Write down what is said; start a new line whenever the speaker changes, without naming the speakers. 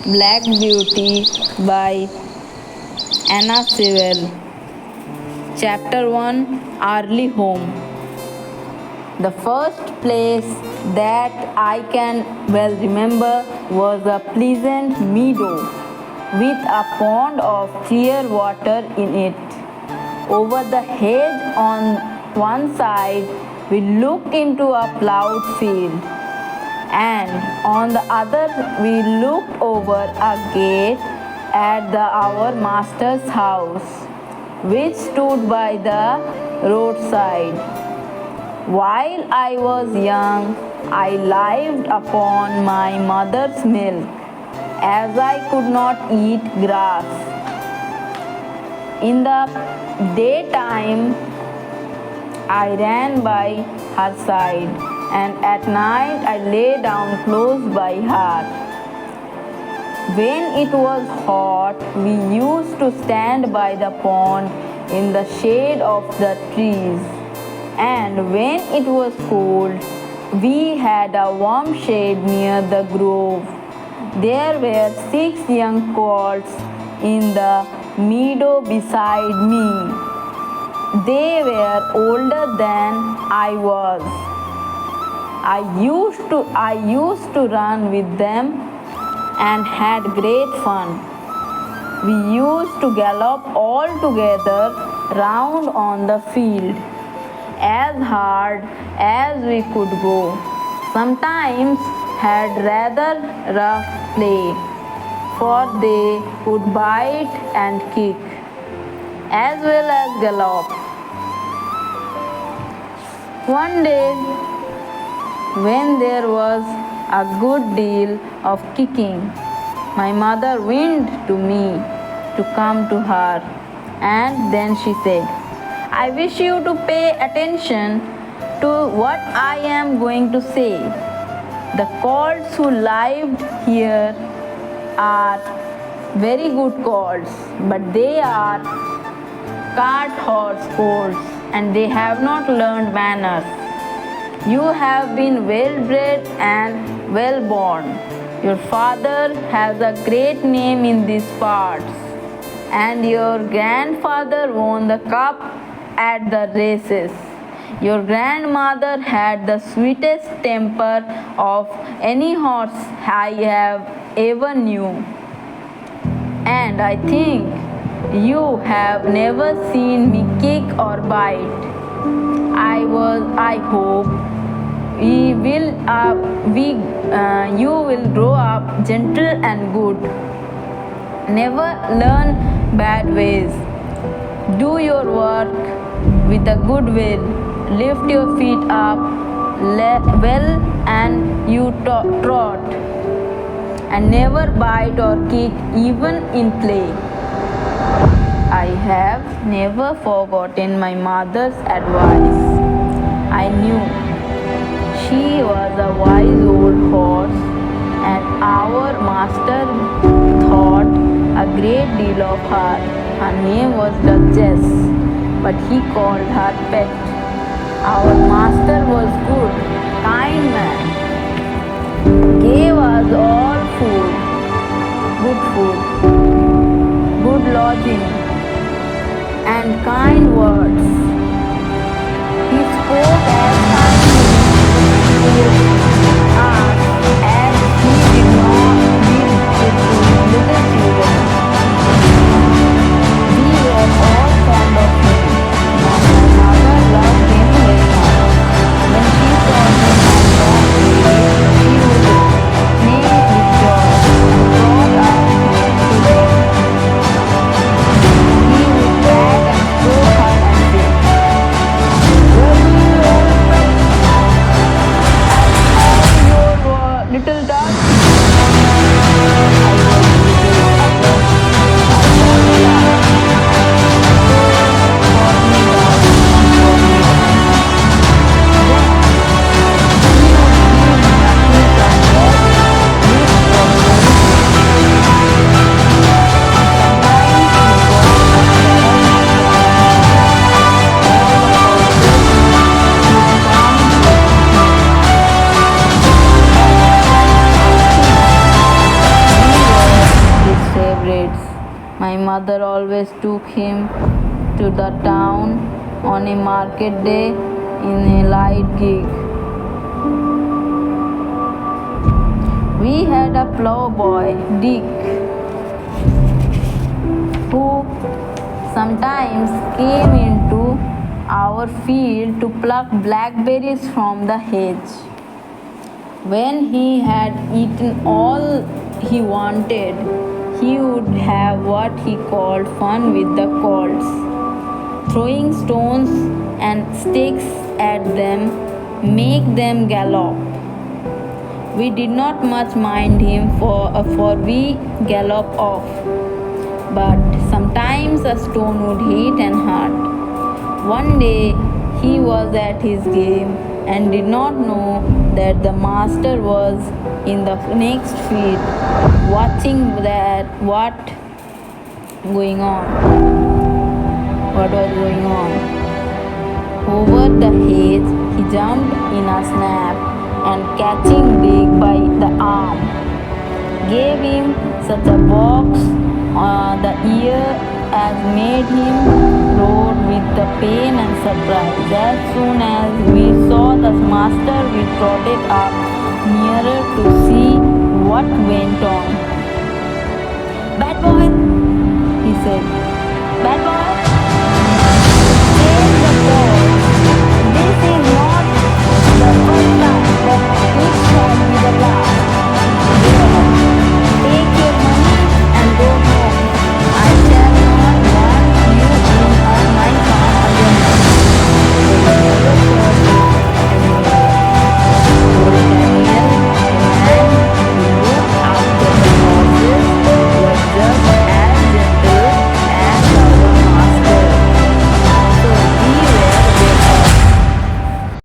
Black Beauty by Sewell. Chapter 1, Early Home. The first place that I can well remember was a pleasant meadow with a pond of clear water in it. Over the hedge on one side, we looked into a plowed field, and on the other, we looked over a gate at our master's house, which stood by the roadside. While I was young, I lived upon my mother's milk, as I could not eat grass. In the daytime, I ran by her side, and at night I lay down close by her. When it was hot, we used to stand by the pond in the shade of the trees, and when it was cold, we had a warm shade near the grove. There were 6 young colts in the meadow beside me. They were older than I was. I used to run with them and had great fun. We used to gallop all together round on the field as hard as we could go. Sometimes had rather rough play, for they would bite and kick as well as gallop. One day, when there was a good deal of kicking, my mother whined to me to come to her, and then she said, "I wish you to pay attention to what I am going to say. The colts who lived here are very good colts, but they are cart horse colts, and they have not learned manners. You have been well bred and well born. Your father has a great name in these parts, and your grandfather won the cup at the races. Your grandmother had the sweetest temper of any horse I have ever knew. And I think you have never seen me kick or bite. I hope you will grow up gentle and good. Never learn bad ways. Do your work with a good will. Lift your feet up well and you trot. And never bite or kick even in play." I have never forgotten my mother's advice. I knew she was a wise old horse, and our master thought a great deal of her. Her name was Duchess, but he called her Pet. Our master was good, kind man, gave us all food, good lodging, and kind words. He spoke as kindly to us as he did not give it to little children. We were all fond of him. My mother loved him very much. When she saw him on long days, she would sneeze with joy and trot up to him. He would pat and stroke her and say, My mother always took him to the town on a market day in a light gig. We had a ploughboy, Dick, who sometimes came into our field to pluck blackberries from the hedge. When he had eaten all he wanted, he would have what he called fun with the colts, throwing stones and sticks at them, make them gallop. We did not much mind him for we gallop off, but sometimes a stone would hit and hurt. One day he was at his game and did not know that the master was in the next field watching what was going on. Over the hedge he jumped in a snap and catching Dick by the arm, gave him such a box on the ear as made him roar with the pain and surprise. As soon as we saw the master, we trotted up nearer to see what went on. "Bad boy," he said. "Bad boy."